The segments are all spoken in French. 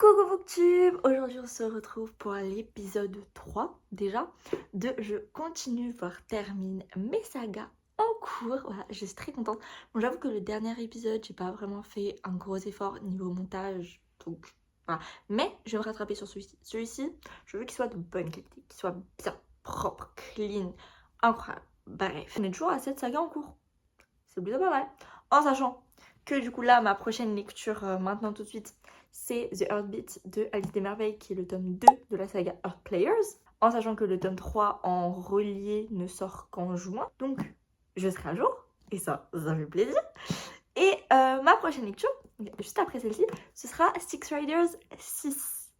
Coucou Booktube! Aujourd'hui on se retrouve pour l'épisode 3 déjà de Je continue voire termine mes sagas en cours. Voilà, je suis très contente. Bon, j'avoue que le dernier épisode, j'ai pas vraiment fait un gros effort niveau montage, donc voilà. Mais je vais me rattraper sur celui-ci. Celui-ci, je veux qu'il soit de bonne qualité, qu'il soit bien propre, clean, incroyable. Bref, on est toujours à cette saga en cours. C'est plutôt pas mal. En sachant que du coup là, ma prochaine lecture maintenant tout de suite, c'est The Heartbeat de Alice des Merveilles, qui est le tome 2 de la saga Earth Players. En sachant que le tome 3 en relié ne sort qu'en juin. Donc je serai à jour. Et ça fait plaisir. Et ma prochaine lecture, juste après celle-ci, ce sera Six Riders 6,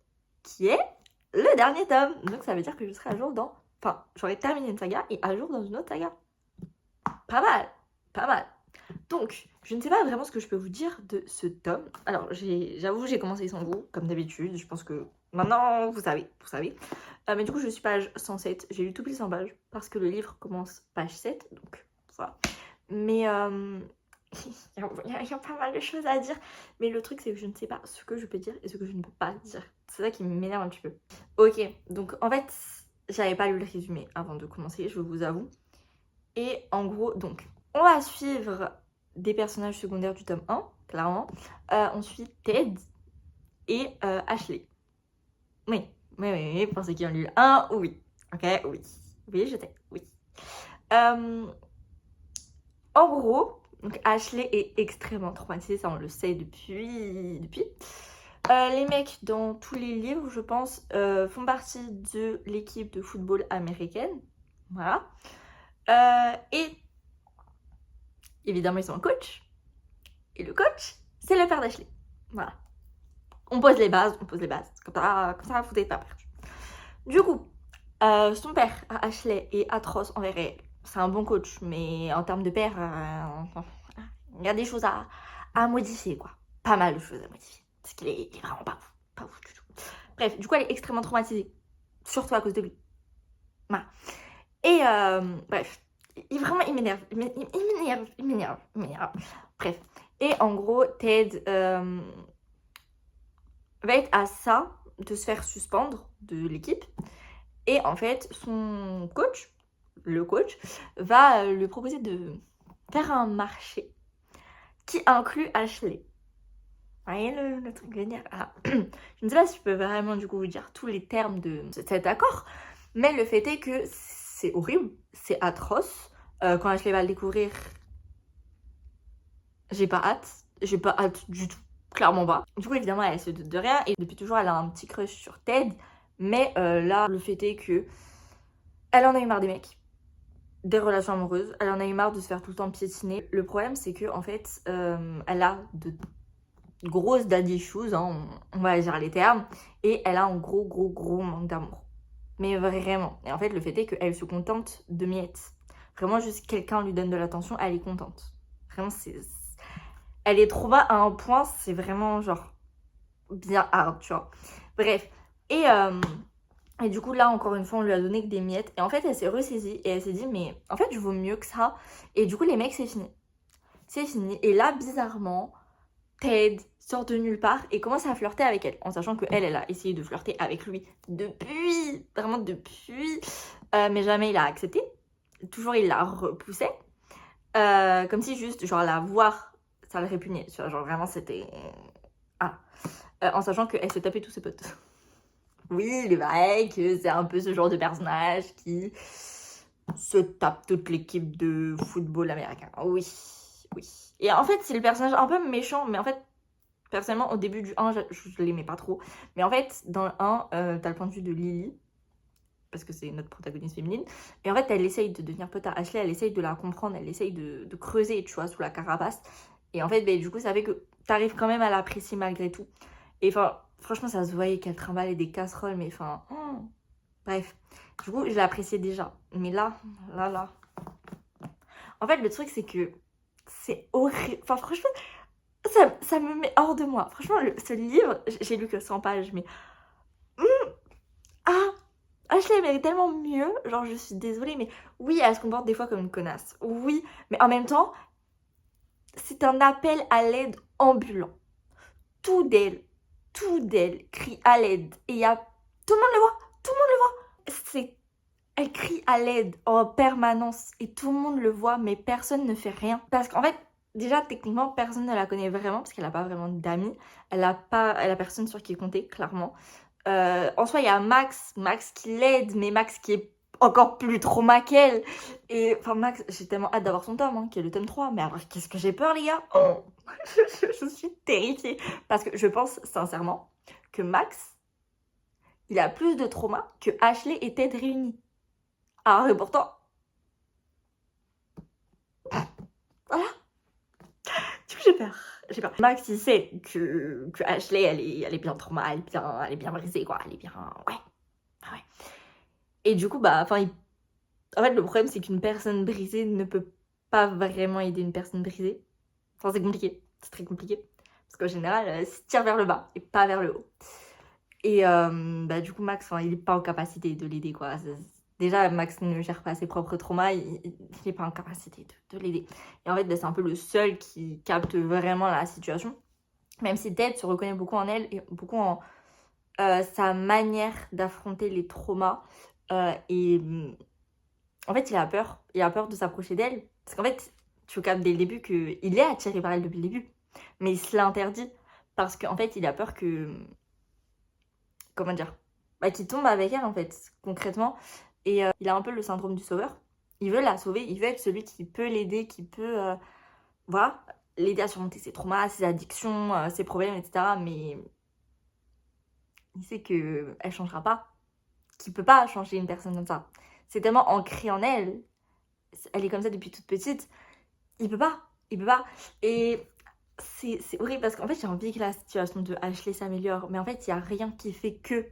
qui est le dernier tome. Donc ça veut dire que je serai à jour dans... Enfin, j'aurai terminé une saga et à jour dans une autre saga. Pas mal, pas mal. Donc, je ne sais pas vraiment ce que je peux vous dire de ce tome. Alors, j'avoue, j'ai commencé sans vous, comme d'habitude. Je pense que maintenant, vous savez. Mais du coup, je suis page 107. J'ai lu tout pile 100 pages, parce que le livre commence page 7, donc voilà. Mais il y a pas mal de choses à dire. Mais le truc, c'est que je ne sais pas ce que je peux dire et ce que je ne peux pas dire. C'est ça qui m'énerve un petit peu. Ok, donc en fait, j'avais pas lu le résumé avant de commencer, je vous avoue. Et en gros, donc, on va suivre des personnages secondaires du tome 1, clairement. On suit Ted et Ashley. Oui, pour ceux qui ont lu le 1, oui. Ok, oui. Oui, je sais, oui. En gros, donc Ashley est extrêmement traumatisée, ça on le sait depuis. Les mecs dans tous les livres, je pense, font partie de l'équipe de football américaine. Voilà. Et évidemment, ils ont un coach. Et le coach, c'est le père d'Ashley. Voilà. On pose les bases. Comme ça, vous n'êtes pas perdu. Du coup, son père, Ashley, est atroce envers elle. C'est un bon coach, mais en termes de père, il y a des choses à modifier, quoi. Pas mal de choses à modifier. Parce qu'il est vraiment pas ouf. Pas ouf du tout. Bref, du coup, elle est extrêmement traumatisée. Surtout à cause de lui. Voilà. Et bref. Il m'énerve. Il m'énerve. Bref. Et en gros, Ted va être à ça de se faire suspendre de l'équipe. Et en fait, son coach, le coach, va lui proposer de faire un marché qui inclut Ashley. Vous voyez le truc vénère. Je ne sais pas si je peux vraiment du coup vous dire tous les termes de cet accord, mais le fait est que c'est horrible, c'est atroce. Quand Ashley va le découvrir, j'ai pas hâte du tout, clairement pas. Du coup évidemment elle se doute de rien et depuis toujours elle a un petit crush sur Ted, mais là le fait est que elle en a eu marre des mecs, des relations amoureuses, elle en a eu marre de se faire tout le temps piétiner. Le problème c'est que en fait elle a de grosses daddy issues, hein, on va dire les termes, et elle a un gros manque d'amour. Mais vraiment. Et en fait le fait est qu'elle se contente de miettes. Vraiment juste quelqu'un lui donne de l'attention, elle est contente. Vraiment elle est trop bas à un point, c'est vraiment genre bien hard, tu vois. Bref. Et du coup, là, encore une fois, on lui a donné que des miettes. Et en fait, elle s'est ressaisie et elle s'est dit, mais en fait, je vaux mieux que ça. Et du coup, les mecs, c'est fini. C'est fini. Et là, bizarrement, Ted sort de nulle part et commence à flirter avec elle. En sachant qu'elle, elle a essayé de flirter avec lui vraiment depuis. Mais jamais il a accepté. Toujours, il la repoussait. Comme si juste, genre, la voir, ça le répugnait. Tu vois, genre, vraiment, c'était... en sachant qu'elle se tapait tous ses potes. Oui, il est vrai que c'est un peu ce genre de personnage qui se tape toute l'équipe de football américain. Oui. Et en fait, c'est le personnage un peu méchant, mais en fait, personnellement, au début du 1, je l'aimais pas trop. Mais en fait, dans le 1, t'as le point de vue de Lily, parce que c'est notre protagoniste féminine. Et en fait, elle essaye de devenir pote à Ashley, elle essaye de la comprendre, elle essaye de creuser, tu vois, sous la carapace. Et en fait, du coup, ça fait que t'arrives quand même à l'apprécier malgré tout. Et enfin, franchement, ça se voyait qu'elle trimballait des casseroles, mais enfin... Bref. Du coup, je l'appréciais déjà. Mais là... En fait, le truc, c'est que c'est horrible. Enfin, franchement, ça me met hors de moi. Franchement, ce livre, j'ai lu que 100 pages, mais... Ashley mérite tellement mieux. Genre, je suis désolée, mais oui, elle se comporte des fois comme une connasse. Oui, mais en même temps, c'est un appel à l'aide ambulant. Tout d'elle tout d'elle crie à l'aide. Et il y a... Tout le monde le voit, tout le monde le voit. Elle crie à l'aide en permanence et tout le monde le voit, mais personne ne fait rien. Parce qu'en fait, déjà, techniquement, personne ne la connaît vraiment parce qu'elle n'a pas vraiment d'amis. Elle a personne sur qui compter, clairement. En soi, il y a Max qui l'aide, mais Max qui est encore plus trauma qu'elle. Et enfin, Max, j'ai tellement hâte d'avoir son tome, hein, qui est le tome 3. Mais alors, qu'est-ce que j'ai peur, les gars. Oh, je suis terrifiée. Parce que je pense sincèrement que Max, il a plus de trauma que Ashley et Ted réunis. Alors, et pourtant... Voilà. Du coup, j'ai peur. Max, il sait que Ashley, elle est bien trauma, elle est bien brisée, quoi. Elle est bien... Ouais. Ah ouais. Et du coup, bah, enfin, en fait, le problème, c'est qu'une personne brisée ne peut pas vraiment aider une personne brisée. Enfin, c'est compliqué. C'est très compliqué. Parce qu'en général, elle se tire vers le bas et pas vers le haut. Et bah, du coup, Max, enfin, il n'est pas en capacité de l'aider, quoi. Déjà, Max ne gère pas ses propres traumas, il n'est pas en capacité de l'aider. Et en fait, bah, c'est un peu le seul qui capte vraiment la situation. Même si Ted se reconnaît beaucoup en elle et beaucoup en sa manière d'affronter les traumas. Et en fait, il a peur. Il a peur de s'approcher d'elle. Parce qu'en fait, tu captes dès le début qu'il est attiré par elle depuis le début. Mais il se l'interdit. Parce qu'en fait, il a peur que... Comment dire, bah, qu'il tombe avec elle, en fait, concrètement. Et il a un peu le syndrome du sauveur. Il veut la sauver, il veut être celui qui peut l'aider, qui peut, voilà, l'aider à surmonter ses traumas, ses addictions, ses problèmes, etc. Mais il sait qu'elle ne changera pas, qu'il ne peut pas changer une personne comme ça. C'est tellement ancré en elle. Elle est comme ça depuis toute petite. Il peut pas. Et c'est horrible parce qu'en fait, j'ai envie que la situation de Ashley s'améliore. Mais en fait, il n'y a rien qui fait que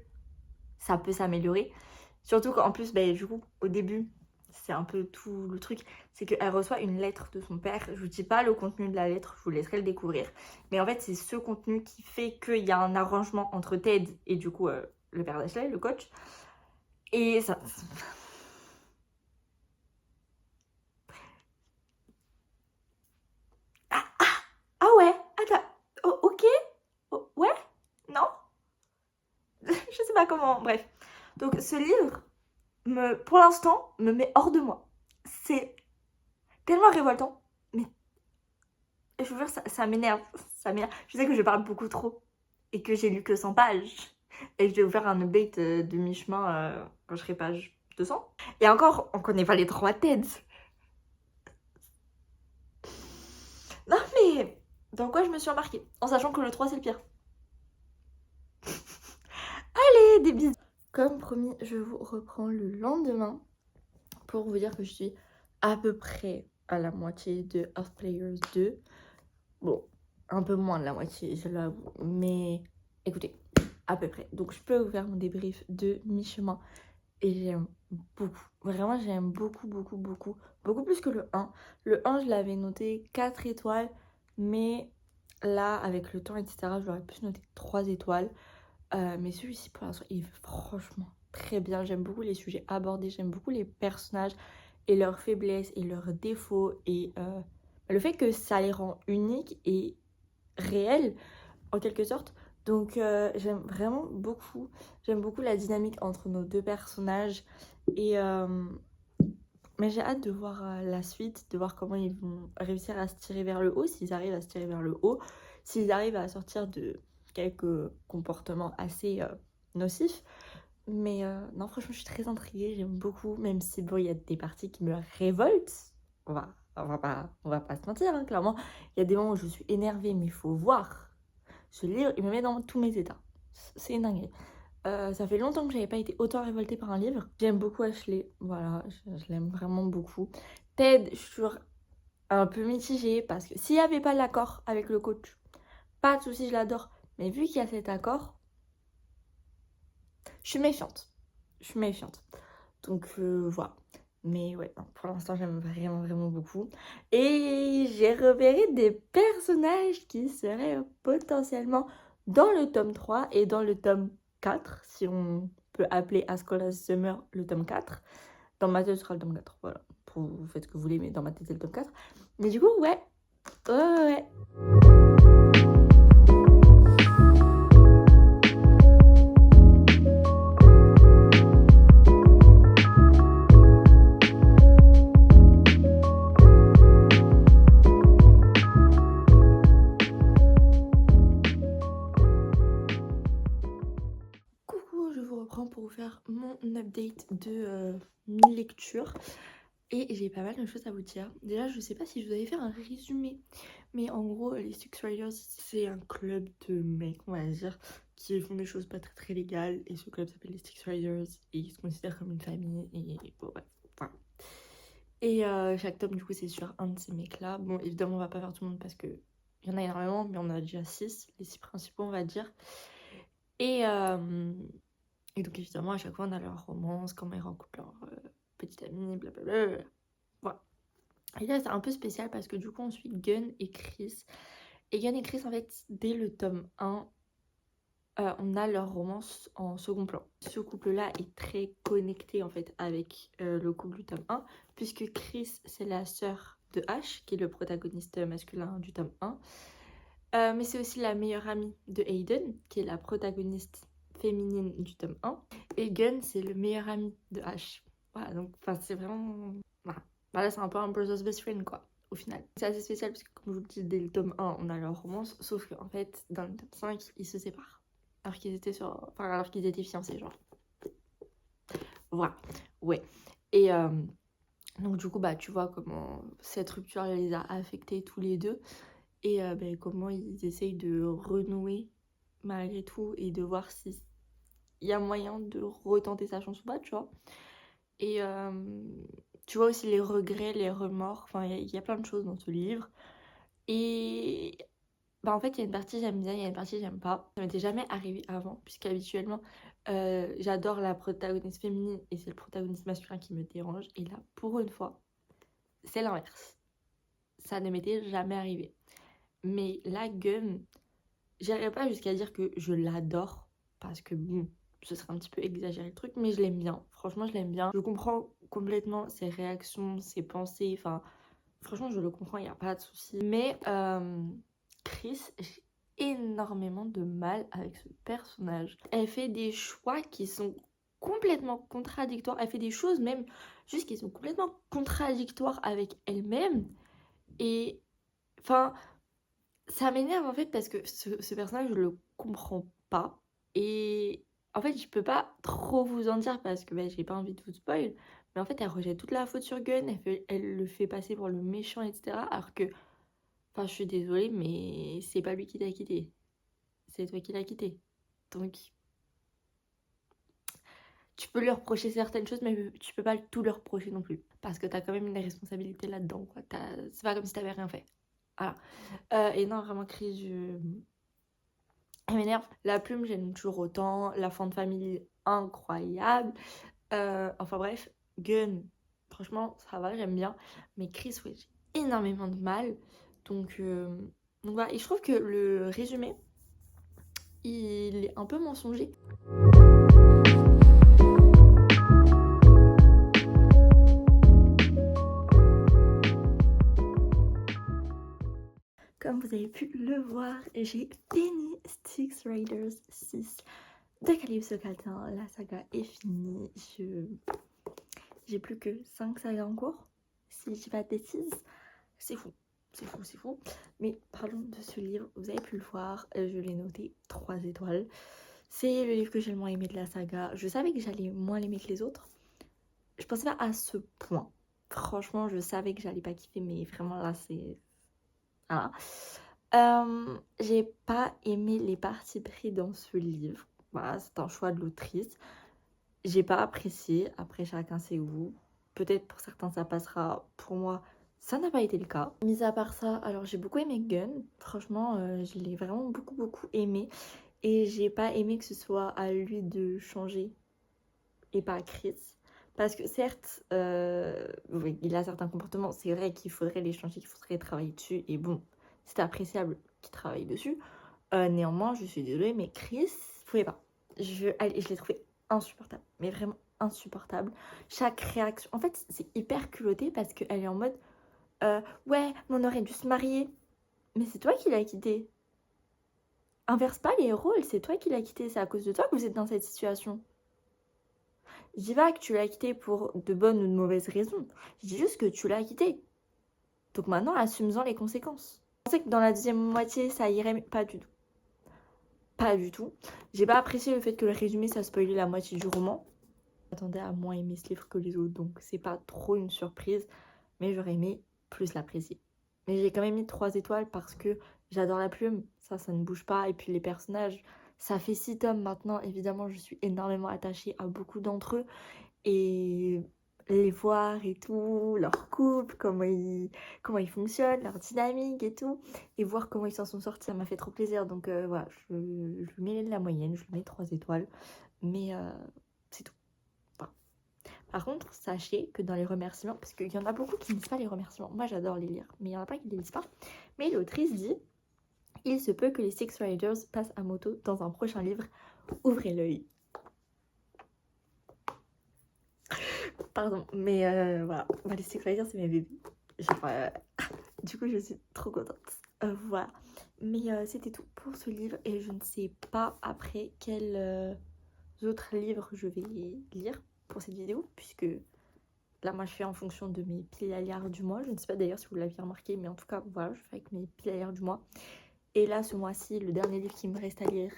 ça peut s'améliorer. Surtout qu'en plus, bah, du coup, au début, c'est un peu tout le truc, c'est qu'elle reçoit une lettre de son père. Je vous dis pas le contenu de la lettre, je vous laisserai le découvrir. Mais en fait, c'est ce contenu qui fait qu'il y a un arrangement entre Ted et du coup, le père d'Ashley, le coach. Et ça... Ah ouais, attends, oh, ok, oh, ouais, non, je sais pas comment, bref. Donc ce livre, pour l'instant, me met hors de moi. C'est tellement révoltant, mais je vous jure, ça m'énerve, Je sais que je parle beaucoup trop et que j'ai lu que 100 pages et que je vais vous faire un update de mi-chemin quand je serai page 200. Et encore, on connaît pas les 3 Teds. Non mais, dans quoi je me suis embarquée en sachant que le 3 c'est le pire. Allez, des bisous. Comme promis, je vous reprends le lendemain pour vous dire que je suis à peu près à la moitié de Earth Players 2. Bon, un peu moins de la moitié, je l'avoue. Mais écoutez, à peu près. Donc je peux vous faire mon débrief de mi-chemin. Et j'aime beaucoup. Vraiment, j'aime beaucoup. Beaucoup plus que le 1. Le 1, je l'avais noté 4 étoiles. Mais là, avec le temps, etc., je l'aurais pu noter 3 étoiles. Mais celui-ci, pour l'instant, il est franchement très bien. J'aime beaucoup les sujets abordés. J'aime beaucoup les personnages et leurs faiblesses et leurs défauts. Et le fait que ça les rend uniques et réels, en quelque sorte. Donc j'aime vraiment beaucoup. J'aime beaucoup la dynamique entre nos deux personnages. Et mais j'ai hâte de voir la suite, de voir comment ils vont réussir à se tirer vers le haut, s'ils arrivent à se tirer vers le haut, s'ils arrivent à sortir de quelques comportements assez nocifs. Mais non, franchement, je suis très intriguée, j'aime beaucoup, même si bon, il y a des parties qui me révoltent. On va pas se mentir, hein, clairement. Il y a des moments où je suis énervée, mais il faut voir. Ce livre, il me met dans tous mes états. C'est une dinguerie. Ça fait longtemps que j'avais pas été autant révoltée par un livre. J'aime beaucoup Ashley, voilà, je l'aime vraiment beaucoup. Ted, je suis toujours un peu mitigée parce que s'il n'y avait pas l'accord avec le coach, pas de soucis, je l'adore. Mais vu qu'il y a cet accord, je suis méfiante. Donc voilà. Mais ouais, non, pour l'instant, j'aime vraiment beaucoup. Et j'ai repéré des personnages qui seraient potentiellement dans le tome 3 et dans le tome 4, si on peut appeler As Cold as Summer le tome 4. Dans ma tête, ce sera le tome 4. Voilà, vous faites ce que vous voulez, mais dans ma tête, c'est le tome 4. Mais du coup, ouais. reprends pour vous faire mon update de lecture. Et j'ai pas mal de choses à vous dire. Déjà, je sais pas si je vous avais fait un résumé, mais en gros, les Six Riders, c'est un club de mecs, on va dire, qui font des choses pas très très légales. Et ce club s'appelle les Six Riders et ils se considèrent comme une famille. Et bon, ouais, voilà. Et chaque tome, du coup, c'est sur un de ces mecs-là. Bon, évidemment, on va pas faire tout le monde parce que il y en a énormément, mais on a déjà 6, les 6 principaux, on va dire. Et, et donc, évidemment, à chaque fois, on a leur romance, comment ils rencontrent leur petite amie, blablabla. Voilà. Et là, c'est un peu spécial parce que du coup, on suit Gunn et Chris. Et Gunn et Chris, en fait, dès le tome 1, on a leur romance en second plan. Ce couple-là est très connecté, en fait, avec le couple du tome 1, puisque Chris, c'est la sœur de Ash, qui est le protagoniste masculin du tome 1. Mais c'est aussi la meilleure amie de Hayden, qui est la protagoniste féminine du tome 1. Et Gunn, c'est le meilleur ami de Ash. Voilà, donc c'est vraiment... Voilà. Là, c'est un peu un brother's best friend, quoi, au final. C'est assez spécial, parce que comme je vous le dis, dès le tome 1, on a leur romance, sauf qu'en fait, dans le tome 5, ils se séparent. Alors qu'ils étaient alors qu'ils étaient fiancés, genre. Voilà, ouais. Et donc du coup, bah, tu vois comment cette rupture les a affectés tous les deux. Et comment ils essayent de renouer malgré tout et de voir s'il y a moyen de retenter sa chance ou pas, tu vois. Et tu vois aussi les regrets, les remords, enfin il y a plein de choses dans ce livre. Et bah en fait il y a une partie j'aime bien, il y a une partie j'aime pas. Ça m'était jamais arrivé avant, puisqu'habituellement j'adore la protagoniste féminine et c'est le protagoniste masculin qui me dérange. Et là, pour une fois, c'est l'inverse. Ça ne m'était jamais arrivé. Mais la Gunn, j'irais pas jusqu'à dire que je l'adore, parce que bon, ce serait un petit peu exagéré le truc, mais je l'aime bien. Franchement, je l'aime bien. Je comprends complètement ses réactions, ses pensées, enfin, franchement, je le comprends, il n'y a pas de souci. Mais Chris, j'ai énormément de mal avec ce personnage. Elle fait des choix qui sont complètement contradictoires. Elle fait des choses même juste qui sont complètement contradictoires avec elle-même. Et enfin... Ça m'énerve en fait parce que ce personnage, je le comprends pas. Et en fait, je peux pas trop vous en dire parce que j'ai pas envie de vous spoil. Mais en fait, elle rejette toute la faute sur Gunn, elle le fait passer pour le méchant, etc. Alors que, enfin, je suis désolée, mais c'est pas lui qui t'a quitté. C'est toi qui l'as quitté. Donc, tu peux lui reprocher certaines choses, mais tu peux pas tout lui reprocher non plus. Parce que t'as quand même une responsabilité là-dedans, quoi. C'est pas comme si t'avais rien fait. Voilà. Et non, vraiment, Chris, elle m'énerve. La plume, j'aime toujours autant. La fin de famille, incroyable. Enfin bref, Gunn, franchement, ça va, j'aime bien. Mais Chris, oui, j'ai énormément de mal. Donc voilà, et je trouve que le résumé, il est un peu mensonger. Comme vous avez pu le voir, j'ai fini Six Riders 6 de Calypso Catin. La saga est finie. J'ai plus que 5 sagas en cours, si je dis pas de bêtises. C'est fou, c'est fou, c'est fou. Mais parlons de ce livre, vous avez pu le voir, je l'ai noté 3 étoiles. C'est le livre que j'ai le moins aimé de la saga. Je savais que j'allais moins l'aimer que les autres. Je pensais pas à ce point. Franchement, je savais que j'allais pas kiffer, mais vraiment là, c'est... Voilà. J'ai pas aimé les parties pris dans ce livre. Voilà, c'est un choix de l'autrice. J'ai pas apprécié, après chacun ses goûts. Peut-être pour certains ça passera, pour moi ça n'a pas été le cas. Mis à part ça, alors j'ai beaucoup aimé Gunn, franchement je l'ai vraiment beaucoup aimé. Et j'ai pas aimé que ce soit à lui de changer et pas à Chris. Parce que certes, oui, il a certains comportements, c'est vrai qu'il faudrait les changer, qu'il faudrait travailler dessus. Et bon, c'est appréciable qu'il travaille dessus. Néanmoins, je suis désolée, mais Chris, je pouvais pas. Je l'ai trouvé insupportable, mais vraiment insupportable. Chaque réaction, en fait, c'est hyper culotté parce qu'elle est en mode ouais, mais on aurait dû se marier. Mais c'est toi qui l'as quitté. Inverse pas les rôles, c'est toi qui l'as quitté, c'est à cause de toi que vous êtes dans cette situation. Je dis pas que tu l'as quitté pour de bonnes ou de mauvaises raisons. Je dis juste que tu l'as quitté. Donc maintenant, assume-en les conséquences. Je pensais que dans la deuxième moitié, ça irait, mais pas du tout. pas du tout. J'ai pas apprécié le fait que le résumé ça spoilait la moitié du roman. J'attendais à moins aimer ce livre que les autres, donc c'est pas trop une surprise, mais j'aurais aimé plus l'apprécier. Mais j'ai quand même mis 3 étoiles parce que j'adore la plume, ça ne bouge pas, et puis les personnages, ça fait 6 tomes maintenant, évidemment je suis énormément attachée à beaucoup d'entre eux, et les voir et tout, leur couple, comment ils fonctionnent, leur dynamique et tout, et voir comment ils s'en sont sortis, ça m'a fait trop plaisir, donc voilà, je mets la moyenne, je lui mets 3 étoiles, mais c'est tout. Par contre, sachez que dans les remerciements, parce qu'il y en a beaucoup qui ne lisent pas les remerciements, moi j'adore les lire, mais il y en a pas qui ne les lisent pas, mais l'autrice dit « Il se peut que les Six Riders passent à moto dans un prochain livre, ouvrez l'œil ». Pardon, mais voilà, les Six Riders c'est mes bébés. Du coup je suis trop contente. Voilà, mais c'était tout pour ce livre et je ne sais pas après quels autres livres je vais lire pour cette vidéo, puisque là moi je fais en fonction de mes piles à lire du mois. Je ne sais pas d'ailleurs si vous l'aviez remarqué, mais en tout cas voilà, je fais avec mes piles à lire du mois. Et là ce mois-ci, le dernier livre qui me reste à lire,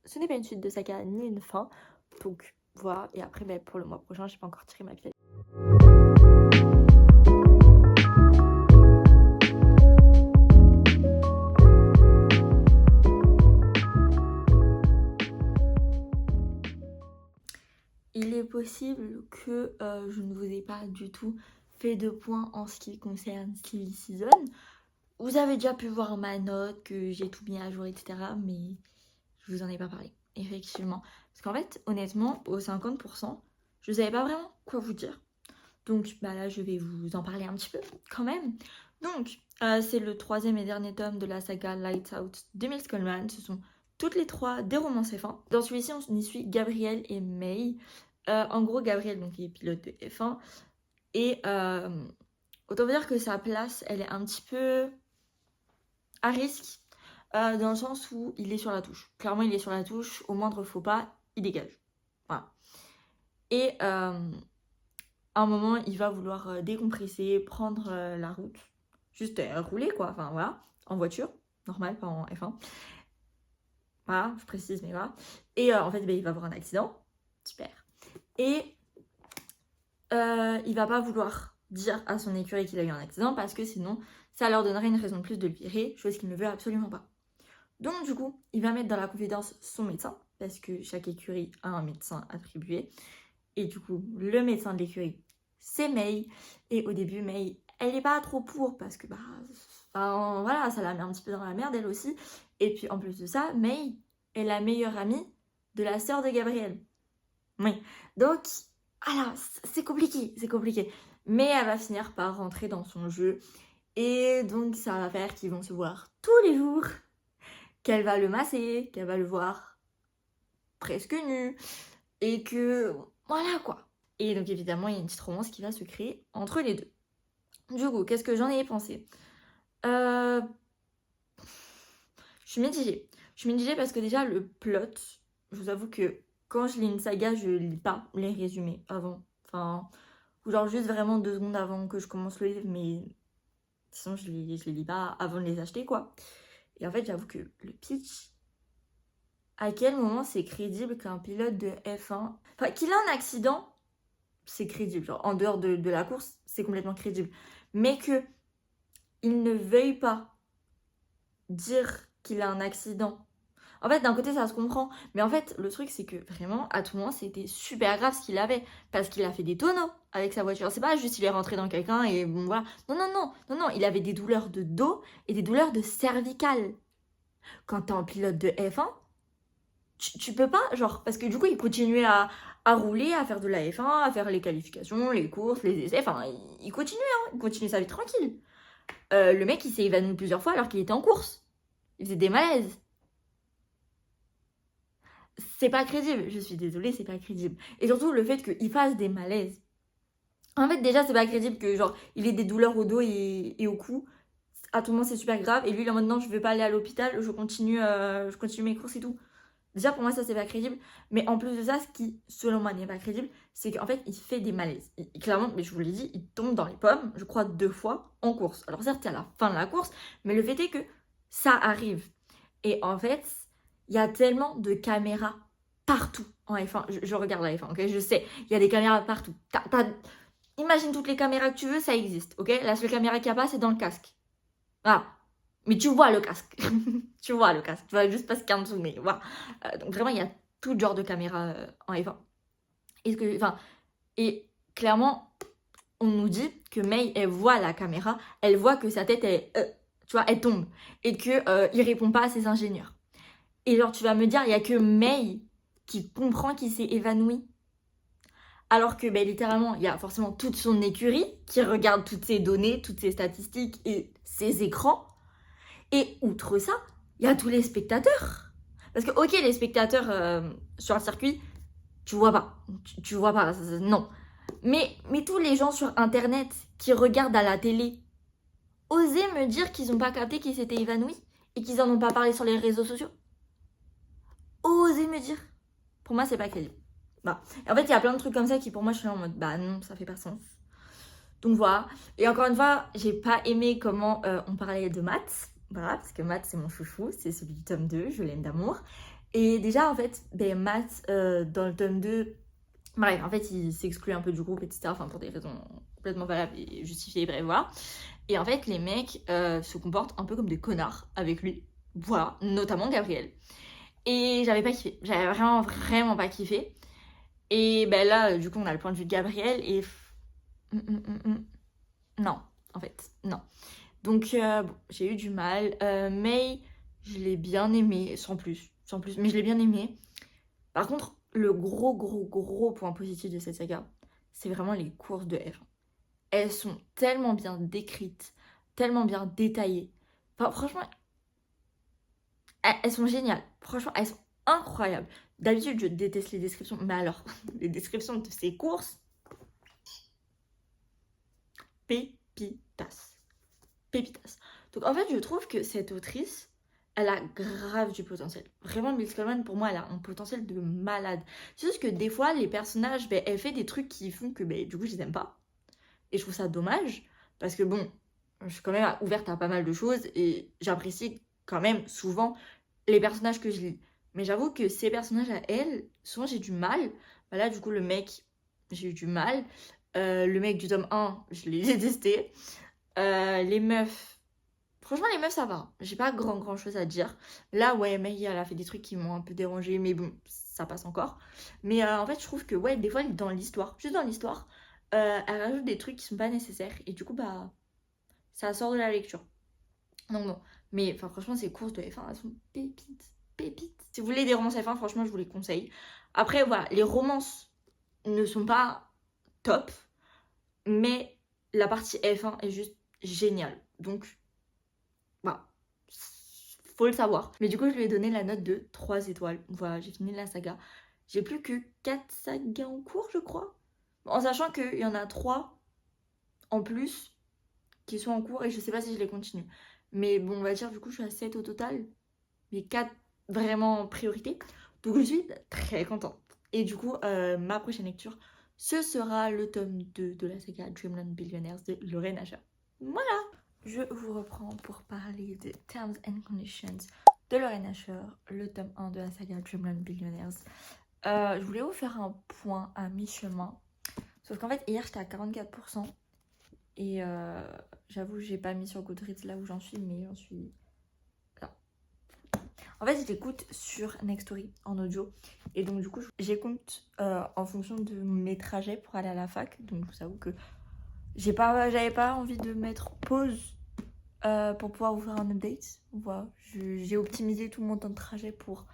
ce n'est pas une suite de saga ni une fin, donc voilà. Et après pour le mois prochain, j'ai pas encore tiré ma pile à lire. Il est possible que je ne vous ai pas du tout fait de points en ce qui concerne Silly Season. Vous avez déjà pu voir ma note, que j'ai tout mis à jour, etc. Mais je vous en ai pas parlé, effectivement. Parce qu'en fait, honnêtement, au 50%, je ne savais pas vraiment quoi vous dire. Donc là, je vais vous en parler un petit peu quand même. Donc, c'est le 3e et dernier tome de la saga Lights Out d'Emile Coleman. Ce sont toutes les 3 des romans F1. Dans celui-ci, on y suit Gabriel et May. En gros, Gabriel, donc, il est pilote de F1. Et autant vous dire que sa place, elle est un petit peu à risque. Dans le sens où il est sur la touche. Clairement, il est sur la touche. Au moindre faux pas, il dégage. Voilà. Et à un moment, il va vouloir décompresser, prendre la route. Juste rouler, quoi. Enfin, voilà. En voiture. Normal, pas en F1. Voilà, je précise, mais voilà. Et en fait, il va avoir un accident. Super. Et il va pas vouloir dire à son écurie qu'il a eu un accident parce que sinon, ça leur donnerait une raison de plus de le virer, chose qu'il ne veut absolument pas. Donc du coup, il va mettre dans la confidence son médecin, parce que chaque écurie a un médecin attribué. Et du coup, le médecin de l'écurie, c'est May. Et au début, May, elle n'est pas trop pour, parce que voilà, ça la met un petit peu dans la merde, elle aussi. Et puis en plus de ça, May est la meilleure amie de la sœur de Gabriel. Oui, donc, voilà, c'est compliqué. Mais elle va finir par rentrer dans son jeu. Et donc, ça va faire qu'ils vont se voir tous les jours. Qu'elle va le masser, qu'elle va le voir presque nu. Et que, voilà quoi. Et donc, évidemment, il y a une petite romance qui va se créer entre les deux. Du coup, qu'est-ce que j'en ai pensé ? Je suis mitigée. Je suis mitigée parce que déjà, le plot, je vous avoue que quand je lis une saga, je lis pas les résumés avant. Enfin, ou genre juste vraiment 2 secondes avant que je commence le livre, mais sinon je les lis pas avant de les acheter, quoi. Et en fait, j'avoue que le pitch, à quel moment c'est crédible qu'un pilote de F1... Enfin, qu'il a un accident, c'est crédible. Genre, en dehors de la course, c'est complètement crédible. Mais que il ne veuille pas dire qu'il a un accident. En fait, d'un côté, ça se comprend. Mais en fait, le truc, c'est que vraiment, à tout moment, c'était super grave ce qu'il avait. Parce qu'il a fait des tonneaux avec sa voiture. C'est pas juste il est rentré dans quelqu'un et bon, voilà. Non. Il avait des douleurs de dos et des douleurs de cervicales. Quand t'es un pilote de F1, tu peux pas, genre, parce que du coup, il continuait à rouler, à faire de la F1, à faire les qualifications, les courses, les essais. Enfin, il continuait, hein. Il continuait sa vie tranquille. Le mec, il s'est évanoui plusieurs fois alors qu'il était en course. Il faisait des malaises. C'est pas crédible, je suis désolée, c'est pas crédible. Et surtout le fait qu'il fasse des malaises. En fait, déjà, c'est pas crédible que, genre, il ait des douleurs au dos et au cou. À tout moment, c'est super grave. Et lui, là, maintenant, je veux pas aller à l'hôpital, je continue mes courses et tout. Déjà, pour moi, ça, c'est pas crédible. Mais en plus de ça, ce qui, selon moi, n'est pas crédible, c'est qu'en fait, il fait des malaises. Clairement, mais je vous l'ai dit, il tombe dans les pommes, je crois, 2 fois en course. Alors certes, c'est à la fin de la course, mais le fait est que ça arrive. Et en fait, il y a tellement de caméras partout en F1. Je regarde la F1, ok? Je sais, il y a des caméras partout. Imagine toutes les caméras que tu veux, ça existe, ok? La seule caméra qu'il n'y a pas, c'est dans le casque. Ah, mais tu vois le casque. Tu vois le casque. Tu vois juste parce qu'il y a en dessous, mais voilà. Donc vraiment, il y a tout genre de caméras en F1. Et clairement, on nous dit que May, elle voit la caméra, elle voit que sa tête, tu vois, elle tombe. Et qu'il répond pas à ses ingénieurs. Et genre, tu vas me dire, il y a que May qui comprend qu'il s'est évanoui. Alors que, ben, littéralement, il y a forcément toute son écurie qui regarde toutes ses données, toutes ses statistiques et ses écrans. Et outre ça, il y a tous les spectateurs. Parce que, ok, les spectateurs sur le circuit, tu vois pas. Tu vois pas, non. Mais tous les gens sur Internet qui regardent à la télé, osez me dire qu'ils n'ont pas capté qu'ils s'étaient évanouis et qu'ils en ont pas parlé sur les réseaux sociaux. Osez me dire. Pour moi, c'est pas crédible. Bah. Et en fait, il y a plein de trucs comme ça qui, pour moi, je suis là en mode, bah non, ça fait pas sens. Donc voilà. Et encore une fois, j'ai pas aimé comment on parlait de Matt. Voilà, parce que Matt, c'est mon chouchou. C'est celui du tome 2. Je l'aime d'amour. Et déjà, en fait, ben, Matt, dans le tome 2, bref, en fait, il s'exclut un peu du groupe, etc. Enfin, pour des raisons complètement valables et justifiées, bref, voilà. Et en fait, les mecs se comportent un peu comme des connards avec lui. Voilà, notamment Gabriel. Et j'avais pas kiffé. J'avais vraiment, vraiment pas kiffé. Et ben là, du coup, on a le point de vue de Gabriel et... Non, en fait, non. Donc, bon, j'ai eu du mal. Mais je l'ai bien aimé, sans plus. Sans plus, mais je l'ai bien aimé. Par contre, le gros point positif de cette saga, c'est vraiment les courses de F1. Elles sont tellement bien décrites, tellement bien détaillées. Enfin, franchement, elles sont géniales. Franchement, elles sont incroyables. D'habitude, je déteste les descriptions, mais alors, les descriptions de ces courses, pépitas. Pépitas. Donc en fait, je trouve que cette autrice, elle a grave du potentiel. Vraiment, Mills Coleman, pour moi, elle a un potentiel de malade. C'est juste que des fois, les personnages, ben, elle fait des trucs qui font que, ben, du coup, je les aime pas. Et je trouve ça dommage, parce que bon, je suis quand même ouverte à pas mal de choses, et j'apprécie quand même souvent les personnages que je lis. Mais j'avoue que ces personnages à elle, souvent j'ai du mal. Bah là, du coup, le mec, j'ai eu du mal. Le mec du tome 1, je l'ai détesté. Les meufs, franchement, les meufs, ça va. J'ai pas grand chose à dire. Là, ouais, May, elle a fait des trucs qui m'ont un peu dérangé, mais bon, ça passe encore. Mais en fait, je trouve que, ouais, des fois, dans l'histoire, juste dans l'histoire, elle rajoute des trucs qui sont pas nécessaires. Et du coup, bah, ça sort de la lecture. Donc bon. Mais enfin, franchement, ces courses de F1, elles sont pépites. Pépites. Si vous voulez des romances F1, franchement, je vous les conseille. Après, voilà, les romances ne sont pas top, mais la partie F1 est juste géniale. Donc, bah, faut le savoir. Mais du coup, je lui ai donné la note de 3 étoiles. Voilà, j'ai fini la saga. J'ai plus que 4 sagas en cours, je crois. En sachant qu'il y en a 3 en plus qui sont en cours et je sais pas si je les continue. Mais bon, on va dire, du coup, je suis à 7 au total. Mais 4 vraiment en priorité. Donc je suis très contente. Et du coup, ma prochaine lecture, ce sera le tome 2 de la saga Dreamland Billionaires de Lorraine Asher. Voilà. Je vous reprends pour parler de Terms and Conditions de Lorraine Asher, le tome 1 de la saga Dreamland Billionaires. Je voulais vous faire un point à mi-chemin. Sauf qu'en fait, hier, j'étais à 44%. Et j'avoue, j'ai pas mis sur Goodreads là où j'en suis, mais j'en suis là. En fait, je l'écoute sur Nextory en audio. Et donc, du coup, j'écoute en fonction de mes trajets pour aller à la fac. Donc, je vous avoue que j'avais pas envie de mettre pause pour pouvoir vous faire un update. Voilà, j'ai optimisé tout mon temps de trajet pour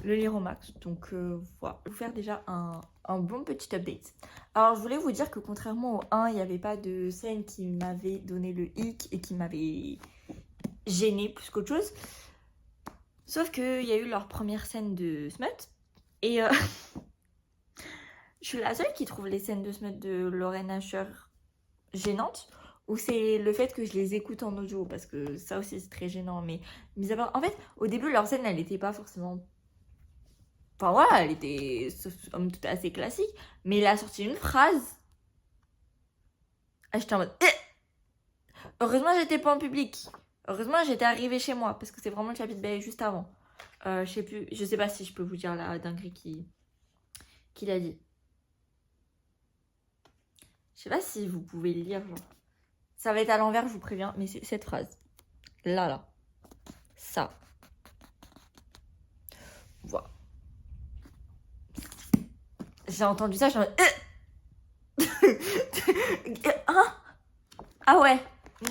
le lire au max. Donc voilà, je vais vous faire déjà un bon petit update. Alors je voulais vous dire que contrairement au 1, il n'y avait pas de scène qui m'avait donné le hic et qui m'avait gêné plus qu'autre chose. Sauf qu'il y a eu leur première scène de smut. Et je suis la seule qui trouve les scènes de smut de Lorraine Asher gênantes. Ou c'est le fait que je les écoute en audio, parce que ça aussi c'est très gênant. Mais mis à part... En fait, au début, leur scène, elle n'était pas forcément... Enfin voilà, elle était somme toute assez classique. Mais il a sorti une phrase. Ah, j'étais en mode... Heureusement, j'étais pas en public. Heureusement, j'étais arrivée chez moi, parce que c'est vraiment le chapitre juste avant. Je sais pas si je peux vous dire la dinguerie qu'il a dit. Je sais pas si vous pouvez le lire, genre. Ça va être à l'envers, je vous préviens, mais c'est cette phrase. Là. Ça. Voilà. J'ai entendu ça, je suis en mode... Hein? Ah ouais,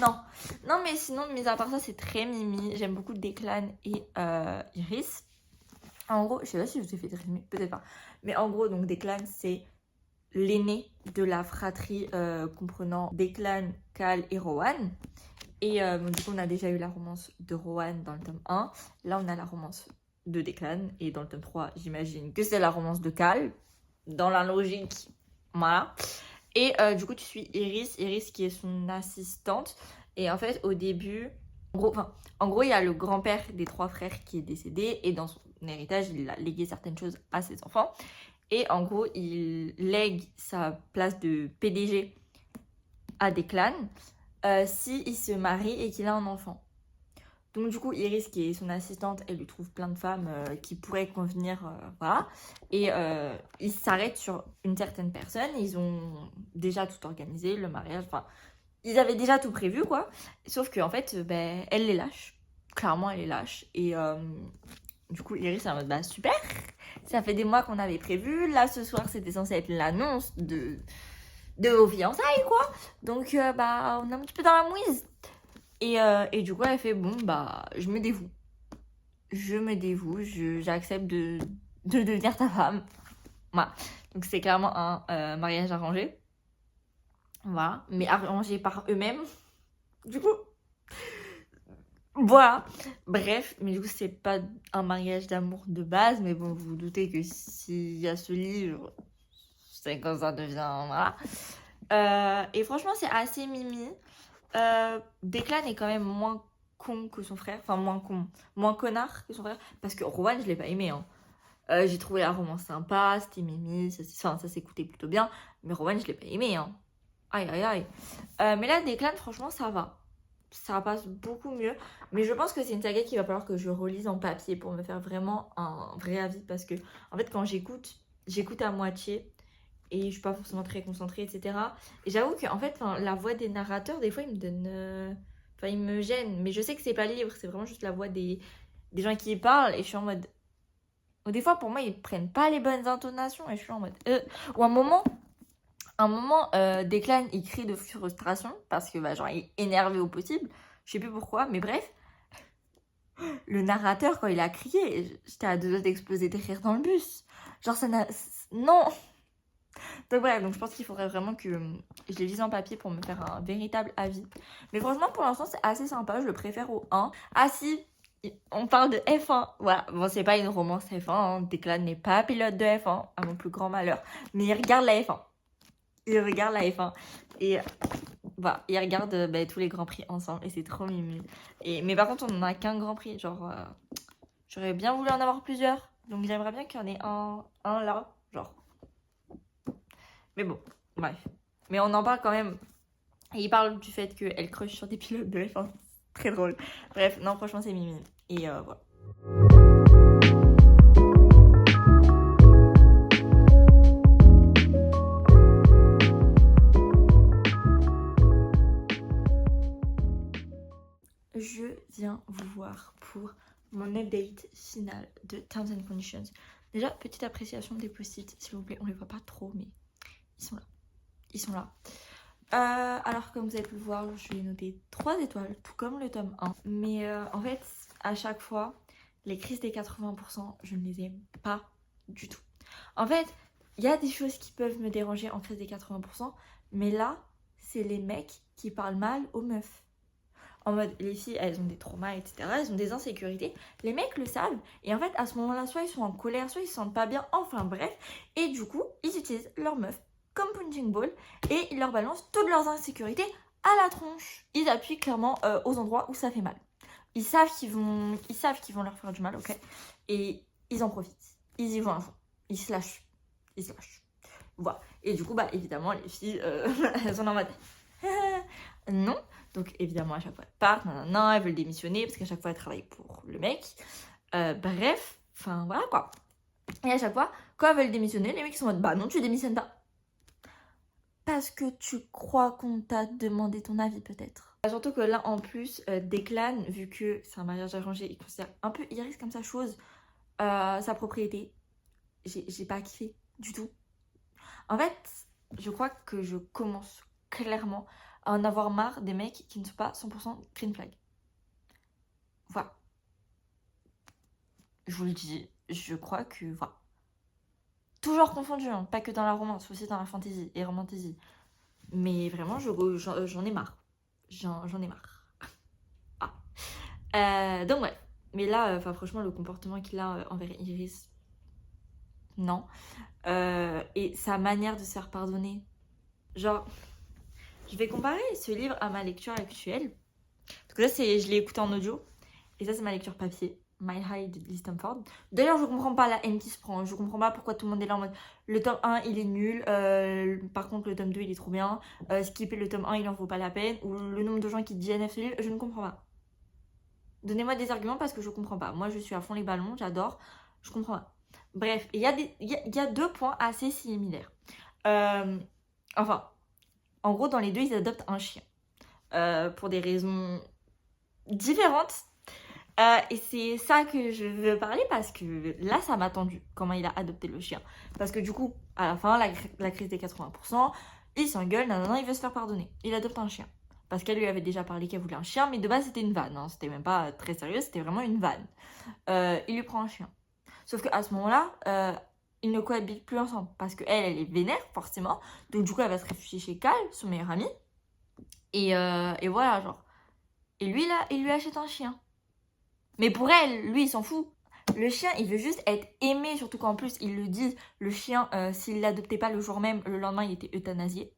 non. Non, mais sinon, mis à part ça, c'est très mimi. J'aime beaucoup Declan et Iris. En gros, je sais pas si je vous ai fait résumé, peut-être pas. Mais en gros, donc Declan, c'est l'aîné de la fratrie comprenant Declan, Cal et Rowan. Et bon, du coup, on a déjà eu la romance de Rowan dans le tome 1. Là, on a la romance de Declan. Et dans le tome 3, j'imagine que c'est la romance de Cal. Dans la logique, voilà. Et du coup, tu suis Iris qui est son assistante. Et en fait, au début, en gros, il y a le grand-père des 3 frères qui est décédé. Et dans son héritage, il a légué certaines choses à ses enfants. Et en gros, il lègue sa place de PDG à Declan s'il se marie et qu'il a un enfant. Donc du coup, Iris, qui est son assistante, elle lui trouve plein de femmes qui pourraient convenir, voilà. Et ils s'arrêtent sur une certaine personne. Ils ont déjà tout organisé, le mariage, enfin, ils avaient déjà tout prévu, quoi. Sauf qu'en fait, elle les lâche. Clairement, elle les lâche. Et du coup, Iris est en mode, super, ça fait des mois qu'on avait prévu. Là, ce soir, c'était censé être l'annonce de vos fiançailles, quoi. Donc, on est un petit peu dans la mouise. Et du coup, elle fait, bon, je me dévoue. J'accepte de devenir ta femme. Voilà. Donc, c'est clairement un mariage arrangé. Voilà. Mais arrangé par eux-mêmes. Du coup, voilà. Bref, mais du coup, c'est pas un mariage d'amour de base. Mais bon, vous vous doutez que s'il y a ce livre, c'est quand ça devient... Voilà. Et franchement, c'est assez mimi. Declan est quand même moins con que son frère, enfin moins connard que son frère, parce que Rowan je l'ai pas aimé, hein. J'ai trouvé la romance sympa, c'était mimi, ça s'écoutait plutôt bien, mais Rowan je l'ai pas aimé, hein. Aïe. Mais là Declan franchement ça passe beaucoup mieux, mais je pense que c'est une saga qu'il va falloir que je relise en papier pour me faire vraiment un vrai avis, parce que en fait quand j'écoute à moitié. Et je suis pas forcément très concentrée, etc. Et j'avoue que en fait, la voix des narrateurs, des fois, ils me donnent... ils me gênent. Mais je sais que c'est pas le livre, c'est vraiment juste la voix des gens qui parlent. Et je suis en mode... Des fois, pour moi, ils prennent pas les bonnes intonations. Et je suis en mode... Ou un moment, Declan, il crie de frustration. Parce que, genre, il est énervé au possible. Je sais plus pourquoi, mais bref. Le narrateur, quand il a crié, j'étais à 2 doigts d'exploser de rire dans le bus. Genre, ça n'a... Non. Donc voilà, donc je pense qu'il faudrait vraiment que je les lise en papier pour me faire un véritable avis. Mais franchement, pour l'instant, c'est assez sympa. Je le préfère au 1. Ah si, on parle de F1. Voilà, bon, c'est pas une romance F1. Hein. Declan n'est pas pilote de F1, à mon plus grand malheur. Mais il regarde la F1. Et voilà, il regarde tous les grands prix ensemble. Et c'est trop mimi. Mais par contre, on n'en a qu'un grand prix. Genre, j'aurais bien voulu en avoir plusieurs. Donc j'aimerais bien qu'il y en ait un là. Genre. Mais bon, bref. Mais on en parle quand même. Et il parle du fait qu'elle crush sur des pilotes de F1. Très drôle. Bref, non, franchement, c'est mimi. Et voilà. Je viens vous voir pour mon update final de Terms and Conditions. Déjà, petite appréciation des post-it, s'il vous plaît. On les voit pas trop, mais ils sont là. Alors comme vous avez pu le voir, je lui ai noté 3 étoiles, tout comme le tome 1. Mais en fait, à chaque fois, les crises des 80%, je ne les aime pas du tout. En fait, il y a des choses qui peuvent me déranger en crise des 80%, mais là, c'est les mecs qui parlent mal aux meufs. En mode, les filles, elles ont des traumas, etc. Elles ont des insécurités. Les mecs le savent. Et en fait, à ce moment-là, soit ils sont en colère, soit ils se sentent pas bien. Enfin bref. Et du coup, ils utilisent leur meuf comme punching ball et ils leur balancent toutes leurs insécurités à la tronche. Ils appuient clairement aux endroits où ça fait mal. Ils savent qu'ils vont leur faire du mal, ok. Et ils en profitent. Ils y vont à fond. Ils se lâchent. Voilà. Et du coup, évidemment, les filles, elles sont en mode non. Donc évidemment, à chaque fois, elles partent. Non, elles veulent démissionner parce qu'à chaque fois, elles travaillent pour le mec. Bref, enfin voilà quoi. Et à chaque fois, quand elles veulent démissionner, les mecs sont en mode bah non, tu démissionnes pas. Parce que tu crois qu'on t'a demandé ton avis peut-être. Surtout que là en plus, Declan, vu que c'est un mariage arrangé, il considère un peu Iris comme sa chose, sa propriété. J'ai pas kiffé du tout. En fait, je crois que je commence clairement à en avoir marre des mecs qui ne sont pas 100% green flag. Voilà. Je vous le dis, je crois que voilà. Toujours confondu, hein, pas que dans la romance, aussi dans la fantasy et romantasy. Mais vraiment, j'en ai marre. J'en ai marre. Donc ouais. Mais là, enfin franchement, le comportement qu'il a envers Iris, non. Et sa manière de se faire pardonner. Genre, je vais comparer ce livre à ma lecture actuelle. Parce que là, je l'ai écouté en audio. Et ça, c'est ma lecture papier. My High de Lee Stamford. D'ailleurs, je comprends pas la haine qui se prend. Je comprends pas pourquoi tout le monde est là en mode le tome 1 il est nul. Par contre, le tome 2 il est trop bien. Skipper le tome 1 il en vaut pas la peine. Ou le nombre de gens qui DNF ce livre, je ne comprends pas. Donnez-moi des arguments parce que je comprends pas. Moi, je suis à fond les ballons, j'adore. Je comprends pas. Bref, il y a 2 points assez similaires. Enfin, en gros, dans les deux, ils adoptent un chien. Pour des raisons différentes. Et c'est ça que je veux parler parce que là, ça m'a tendu comment il a adopté le chien. Parce que du coup, à la fin, la crise des 80%, il s'engueule, non, il veut se faire pardonner. Il adopte un chien. Parce qu'elle lui avait déjà parlé qu'elle voulait un chien, mais de base, c'était une vanne. Hein. C'était même pas très sérieux, c'était vraiment une vanne. Il lui prend un chien. Sauf qu'à ce moment-là, ils ne cohabitent plus ensemble. Parce qu'elle, elle est vénère, forcément. Donc du coup, elle va se réfugier chez Cal, son meilleur ami. Et voilà, genre. Et lui, là, il lui achète un chien. Mais pour elle, lui, il s'en fout. Le chien, il veut juste être aimé, surtout qu'en plus, ils le disent, le chien, s'il l'adoptait pas le jour même, le lendemain, il était euthanasié.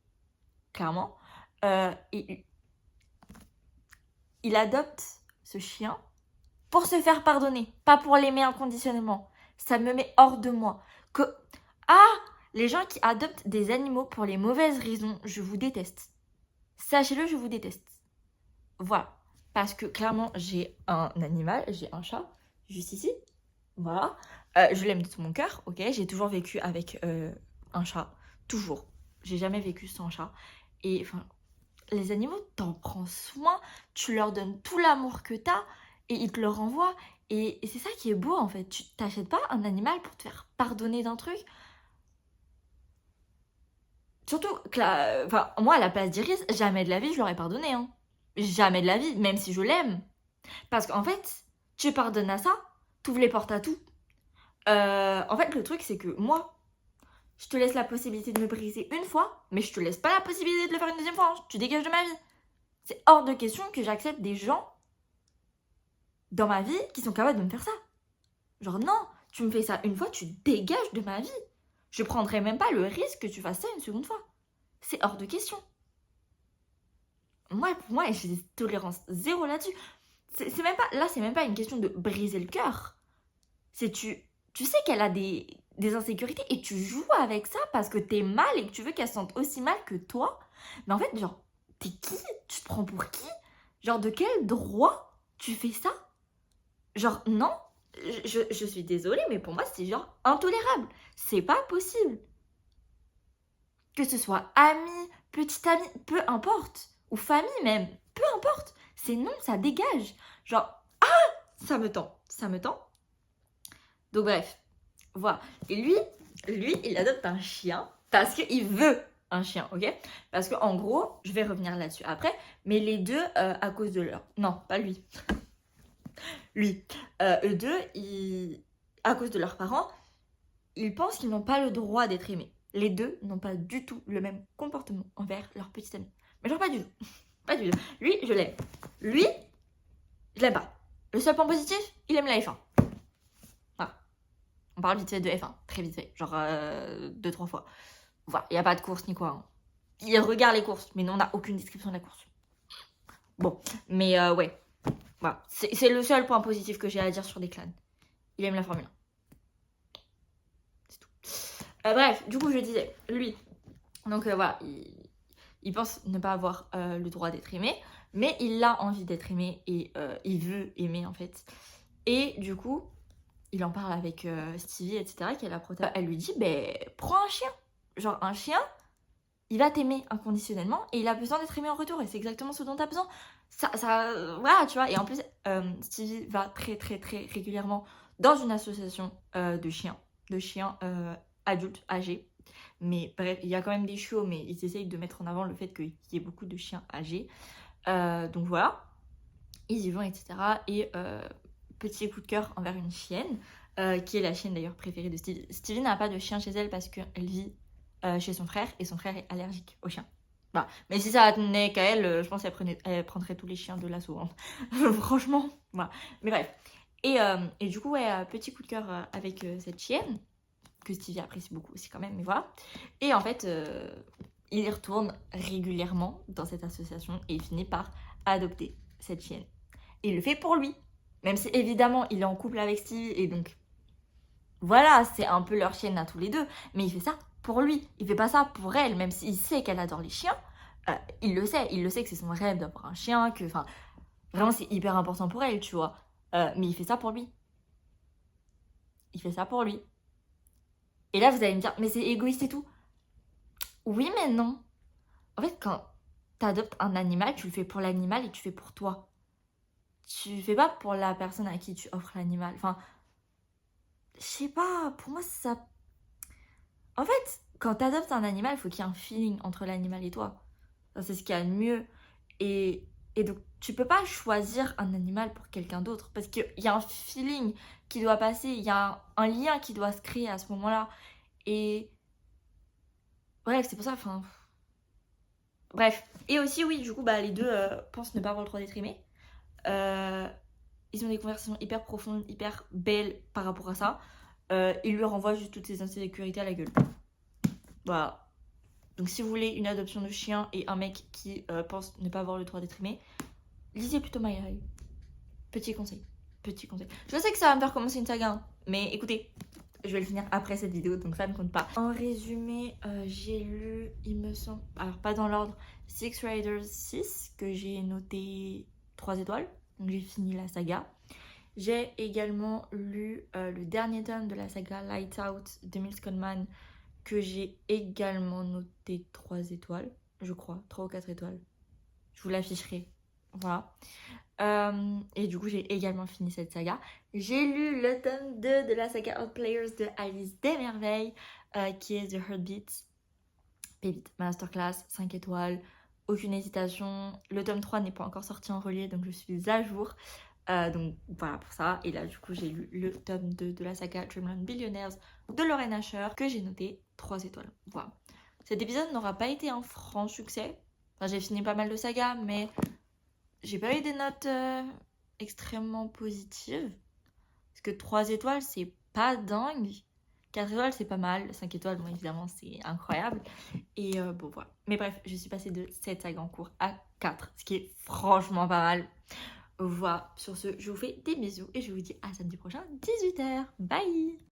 Clairement. Et il adopte ce chien pour se faire pardonner, pas pour l'aimer inconditionnellement. Ça me met hors de moi. Les gens qui adoptent des animaux pour les mauvaises raisons, je vous déteste. Sachez-le, je vous déteste. Voilà. Parce que clairement, j'ai un animal, j'ai un chat, juste ici. Voilà. Je l'aime de tout mon cœur, ok. J'ai toujours vécu avec un chat. Toujours. J'ai jamais vécu sans chat. Et enfin, les animaux, t'en prends soin. Tu leur donnes tout l'amour que t'as et ils te le renvoient. Et c'est ça qui est beau en fait. Tu t'achètes pas un animal pour te faire pardonner d'un truc. Surtout que moi, à la place d'Iris, jamais de la vie je l'aurais pardonné. Hein. Jamais de la vie, même si je l'aime. Parce qu'en fait, tu pardonnes à ça, t'ouvres les portes à tout. En fait, le truc, c'est que moi, je te laisse la possibilité de me briser une fois, mais je te laisse pas la possibilité de le faire une deuxième fois. Hein. Tu dégages de ma vie. C'est hors de question que j'accepte des gens dans ma vie qui sont capables de me faire ça. Genre, non, tu me fais ça une fois, tu dégages de ma vie. Je prendrai même pas le risque que tu fasses ça une seconde fois. C'est hors de question. Pour moi, j'ai des tolérances zéro là-dessus. C'est même pas une question de briser le cœur. C'est tu sais qu'elle a des insécurités et tu joues avec ça parce que t'es mal et que tu veux qu'elle se sente aussi mal que toi. Mais en fait, genre, t'es qui? Tu te prends pour qui? Genre, de quel droit tu fais ça? Genre, non, je suis désolée, mais pour moi, c'est genre intolérable. C'est pas possible. Que ce soit ami, petite amie, peu importe. Ou famille même, peu importe. C'est non, ça dégage. Genre, ça me tend. Donc bref, voilà. Et lui, il adopte un chien parce qu'il veut un chien, ok? Parce qu'en gros, je vais revenir là-dessus après, mais les deux, à cause de leur... Non, pas lui. Lui. Eux deux, à cause de leurs parents, ils pensent qu'ils n'ont pas le droit d'être aimés. Les deux n'ont pas du tout le même comportement envers leur petite amie. Mais genre pas du tout. Pas du tout. Lui, je l'aime. Lui, je l'aime pas. Le seul point positif, il aime la F1. Voilà. On parle vite fait de F1. Très vite fait. Genre 2-3 fois. Voilà. Il n'y a pas de course ni quoi. Hein. Il regarde les courses, mais nous, on n'a aucune description de la course. Bon. Mais ouais. Voilà. C'est le seul point positif que j'ai à dire sur Declan. Il aime la Formule 1. C'est tout. Bref, du coup, je disais, lui. Donc voilà. Il pense ne pas avoir le droit d'être aimé, mais il a envie d'être aimé et il veut aimer en fait. Et du coup, il en parle avec Stevie, etc. qui est la protagoniste. Elle lui dit, ben, prends un chien. Genre, un chien, il va t'aimer inconditionnellement et il a besoin d'être aimé en retour. Et c'est exactement ce dont tu as besoin. Voilà, tu vois. Et en plus, Stevie va très, très, très régulièrement dans une association de chiens adultes âgés. Mais bref, il y a quand même des chiots, mais ils essayent de mettre en avant le fait qu'il y ait beaucoup de chiens âgés. Donc voilà, ils y vont, etc. Et petit coup de cœur envers une chienne, qui est la chienne d'ailleurs préférée de Stevie. Stevie n'a pas de chien chez elle parce qu'elle vit chez son frère et son frère est allergique aux chiens. Voilà. Mais si ça tenait qu'à elle, je pense qu'elle prendrait tous les chiens de l'assaut. Hein. Franchement, voilà. Mais bref. Et du coup, ouais, petit coup de cœur avec cette chienne, que Stevie apprécie beaucoup aussi quand même, mais voilà. Et en fait, il y retourne régulièrement dans cette association et il finit par adopter cette chienne. Et il le fait pour lui. Même si évidemment il est en couple avec Stevie et donc voilà, c'est un peu leur chienne à tous les deux. Mais il fait ça pour lui. Il fait pas ça pour elle, même s'il sait qu'elle adore les chiens. Il le sait que c'est son rêve d'avoir un chien, que enfin vraiment c'est hyper important pour elle, tu vois. Mais il fait ça pour lui. Il fait ça pour lui. Et là vous allez me dire, mais c'est égoïste et tout. Oui, mais non. En fait, quand t'adoptes un animal, tu le fais pour l'animal et tu fais pour toi. Tu fais pas pour la personne à qui tu offres l'animal. Enfin, je sais pas, pour moi, ça. En fait, quand t'adoptes un animal, il faut qu'il y ait un feeling entre l'animal et toi. Ça, c'est ce qu'il y a de mieux. Et donc, tu peux pas choisir un animal pour quelqu'un d'autre. Parce qu'il y a un feeling qui doit passer, il y a un lien qui doit se créer à ce moment-là. Et. Bref, c'est pour ça, enfin. Bref. Et aussi, oui, du coup, bah, les deux pensent ne pas avoir le droit d'être aimés. Ils ont des conversations hyper profondes, hyper belles par rapport à ça. Il lui renvoie juste toutes ses insécurités à la gueule. Voilà. Donc si vous voulez une adoption de chien et un mec qui pense ne pas avoir le droit d'être aimé, lisez plutôt My Eye. Petit conseil. Petit conseil. Je sais que ça va me faire commencer une saga, hein, mais écoutez, je vais le finir après cette vidéo, donc ça ne compte pas. En résumé, j'ai lu, il me semble, alors pas dans l'ordre, Six Riders 6, que j'ai noté 3 étoiles. Donc j'ai fini la saga. J'ai également lu le dernier tome de la saga Lights Out de Miles Coleman, que j'ai également noté 3 étoiles, je crois, 3 ou 4 étoiles. Je vous l'afficherai. Voilà. Et du coup, j'ai également fini cette saga. J'ai lu le tome 2 de la saga Outplayers de Alice Desmerveilles, qui est The Heartbeats. Pépite, masterclass, 5 étoiles, aucune hésitation. Le tome 3 n'est pas encore sorti en relié, donc je suis à jour. Donc voilà pour ça. Et là, du coup, j'ai lu le tome 2 de la saga Dreamland Billionaires de Lauren Asher, que j'ai noté 3 étoiles. Voilà. Cet épisode n'aura pas été un franc succès. Enfin, j'ai fini pas mal de sagas, mais j'ai pas eu des notes extrêmement positives. Parce que 3 étoiles, c'est pas dingue. 4 étoiles, c'est pas mal. 5 étoiles, bon, évidemment, c'est incroyable. Et bon, voilà. Mais bref, je suis passée de 7 sagas en cours à 4, ce qui est franchement pas mal. Voilà, sur ce, je vous fais des bisous et je vous dis à samedi prochain, 18h. Bye!